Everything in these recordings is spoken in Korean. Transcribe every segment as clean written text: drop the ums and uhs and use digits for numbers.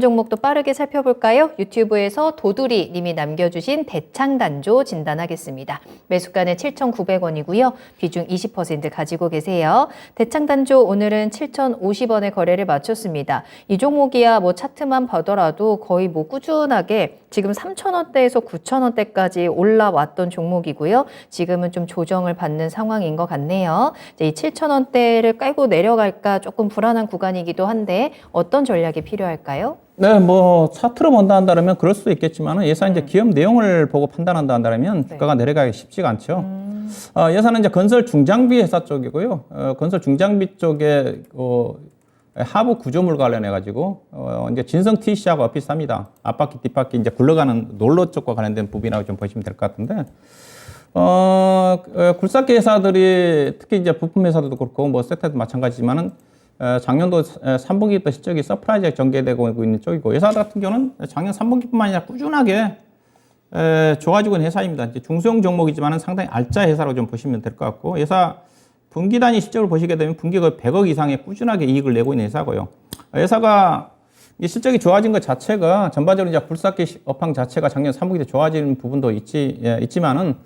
종목도 빠르게 살펴볼까요? 유튜브에서 도두리 님이 남겨주신 대창단조 진단하겠습니다. 매수가는 7,900원이고요. 비중 20% 가지고 계세요. 대창단조 오늘은 7,050원에 거래를 마쳤습니다. 이 종목이야 뭐 차트만 보더라도 거의 뭐 꾸준하게 지금 3,000원대에서 9,000원대까지 올라왔던 종목이고요. 지금은 좀 조정을 받는 상황인 것 같네요. 이제 이 7,000원대를 깔고 내려갈까 조금 불안한 구간이기도 한데 어떤 전략이 필요할까요? 네, 뭐 차트로 본다 한다면 그럴 수도 있겠지만 예산 이제 기업 내용을 보고 판단한다 한다면 주가가 내려가기 쉽지가 않죠. 예산은 이제 건설 중장비 회사 쪽이고요. 건설 중장비 쪽에 하부 구조물 관련해 가지고 이제 진성 TC하고 비슷합니다. 앞바퀴 뒷바퀴 이제 굴러가는 롤러 쪽과 관련된 부분이라고 좀 보시면 될 것 같은데. 굴삭기 회사들이 특히 이제 부품 회사들도 그렇고 뭐 세트도 마찬가지지만은 작년도 3분기부터 실적이 서프라이즈하게 전개되고 있는 쪽이고 회사 같은 경우는 작년 3분기뿐만 아니라 꾸준하게 좋아지고 있는 회사입니다. 이제 중소형 종목이지만은 상당히 알짜 회사로 좀 보시면 될 것 같고 회사 분기 단위 실적을 보시게 되면 분기가 100억 이상의 꾸준하게 이익을 내고 있는 회사고요. 회사가 실적이 좋아진 것 자체가 전반적으로 이제 굴삭기 업황 자체가 작년 3분기 때 좋아지는 부분도 있지만은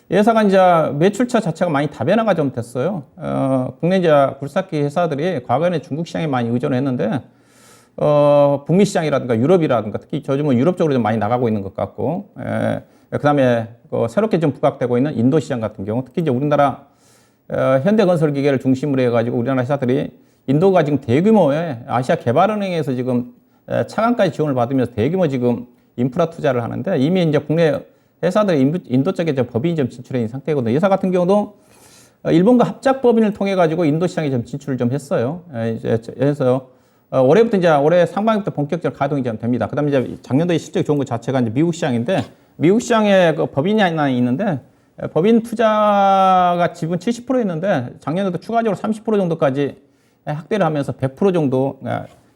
회사가 이제 매출처 자체가 많이 다변화가 좀 됐어요. 국내 이제 굴삭기 회사들이 과거에는 중국 시장에 많이 의존을 했는데, 북미 시장이라든가 유럽이라든가 특히 요즘은 유럽 쪽으로 좀 많이 나가고 있는 것 같고, 그 다음에 새롭게 좀 부각되고 있는 인도 시장 같은 경우, 특히 이제 우리나라 현대건설기계를 중심으로 해가지고 우리나라 회사들이 인도가 지금 대규모의 아시아 개발은행에서 지금 차관까지 지원을 받으면서 대규모 지금 인프라 투자를 하는데 이미 이제 국내 회사들이 인도 쪽에 법인이 좀 진출해 있는 상태거든요. 회사 같은 경우도 일본과 합작 법인을 통해 가지고 인도 시장에 좀 진출을 좀 했어요. 그래서 올해부터 이제 올해 상반기부터 본격적으로 가동이 좀 됩니다. 그다음에 이제 작년도에 실적이 좋은 것 자체가 이제 미국 시장인데 미국 시장에 그 법인이 하나 있는데 법인 투자가 지분 70%였는데 작년에도 추가적으로 30% 정도까지 확대를 하면서 100% 정도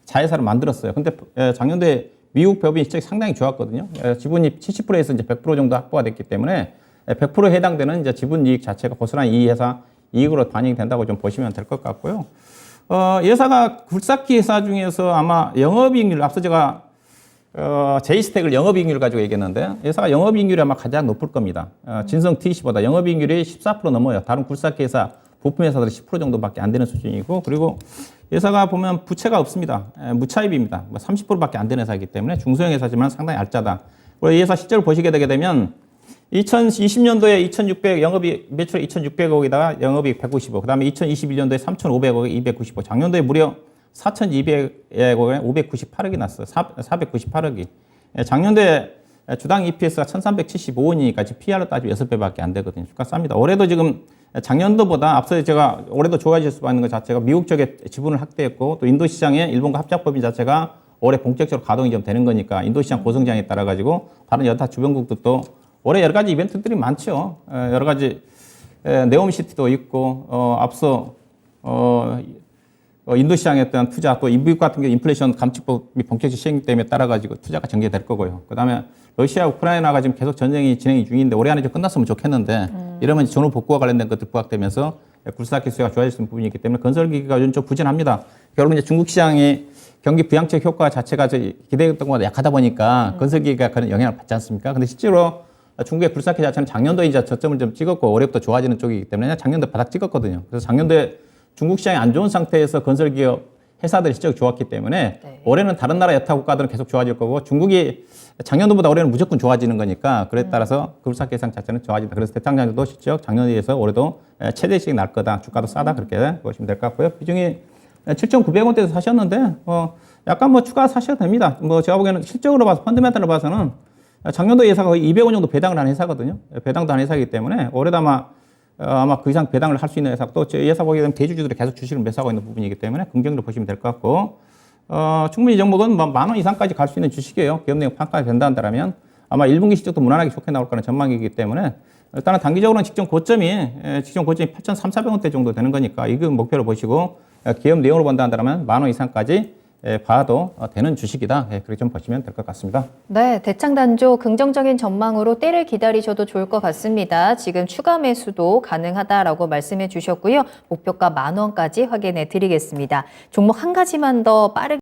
자회사를 만들었어요. 근데 작년도에 미국 법인 실적이 상당히 좋았거든요. 지분이 70%에서 이제 100% 정도 확보가 됐기 때문에 100%에 해당되는 이제 지분 이익 자체가 고스란히 이 회사 이익으로 반영이 된다고 좀 보시면 될 것 같고요. 회사가 굴삭기 회사 중에서 아마 영업이익률, 앞서 제가 제이스택을 영업이익률 가지고 얘기했는데 회사가 영업이익률이 아마 가장 높을 겁니다. 진성 TC보다 영업이익률이 14% 넘어요. 다른 굴삭기 회사, 부품 회사들이 10% 정도밖에 안 되는 수준이고 그리고 회사가 보면 부채가 없습니다. 무차입입니다. 30%밖에 안 되는 회사이기 때문에 중소형 회사지만 상당히 알짜다. 그리고 이 회사 실적을 보시게 되게 되면 2020년도에 2,600 영업이익 매출 2,600억에다가 영업이익 195. 그다음에 2021년도에 3,500억에 295. 작년도에 무려 4,200억에 598억이 났어요. 498억이. 작년도에 주당 EPS가 1,375원이니까 지금 PR로 따지면 6배밖에 안 되거든요. 주가 쌉니다. 올해도 지금 작년도보다 앞서 제가 올해도 좋아질 수 있는 것 자체가 미국 쪽에 지분을 확대했고 또 인도 시장에 일본과 합작법인 자체가 올해 본격적으로 가동이 좀 되는 거니까 인도 시장 고성장에 따라 가지고 다른 여타 주변국들도 올해 여러 가지 이벤트들이 많죠. 여러 가지 네옴시티도 있고 앞서 인도 시장에 어떤 투자 또 미국 같은 경우 인플레이션 감축법이 본격적 시행 때문에 따라 가지고 투자가 전개될 거고요. 그다음에 러시아 우크라이나가 지금 계속 전쟁이 진행이 중인데 올해 안에 좀 끝났으면 좋겠는데 이러면 전후 복구와 관련된 것들 부각되면서 굴삭기 수요가 좋아질 수 있는 부분이 있기 때문에 건설기기가 좀 부진합니다. 결국 이제 중국 시장이 경기 부양책 효과 자체가 기대했던 것보다 약하다 보니까 건설기기가 그런 영향을 받지 않습니까? 근데 실제로 중국의 굴삭기 자체는 작년도에 이제 저점을 좀 찍었고 올해부터 좋아지는 쪽이기 때문에 작년도 바닥 찍었거든요. 그래서 작년도에 중국 시장이 안 좋은 상태에서 건설기업 회사들이 실적이 좋았기 때문에 올해는 다른 나라 여타 국가들은 계속 좋아질 거고 중국이 작년도보다 올해는 무조건 좋아지는 거니까 그에 따라서 굴삭기 회사 자체는 좋아진다. 그래서 대창단조도 실적 작년에 비해서 올해도 최대씩 날 거다. 주가도 싸다. 그렇게 보시면 될 것 같고요. 비중이 7,900원대에서 사셨는데 약간 뭐 추가 사셔도 됩니다. 뭐 제가 보기에는 실적으로 봐서 펀드멘탈로 봐서는 작년도 회사가 거의 200원 정도 배당을 하는 회사거든요. 배당도 하는 회사이기 때문에 올해도 아마 그 이상 배당을 할 수 있는 회사 또 회사 보게 되면 대주주들이 계속 주식을 매수하고 있는 부분이기 때문에 긍정적으로 보시면 될 것 같고 충분히 이 종목은 만원 이상까지 갈 수 있는 주식이에요. 기업 내용 평가가 된다 한다면 아마 1분기 실적도 무난하게 좋게 나올 거라는 전망이기 때문에 일단은 단기적으로는 직전 고점이 8,300~400원대 정도 되는 거니까 이거 목표로 보시고 기업 내용으로 본다 한다면 만원 이상까지 봐도 되는 주식이다. 그렇게 좀 보시면 될 것 같습니다. 네, 대창단조 긍정적인 전망으로 때를 기다리셔도 좋을 것 같습니다. 지금 추가 매수도 가능하다라고 말씀해 주셨고요. 목표가 10,000원까지 확인해 드리겠습니다. 종목 한 가지만 더 빠르게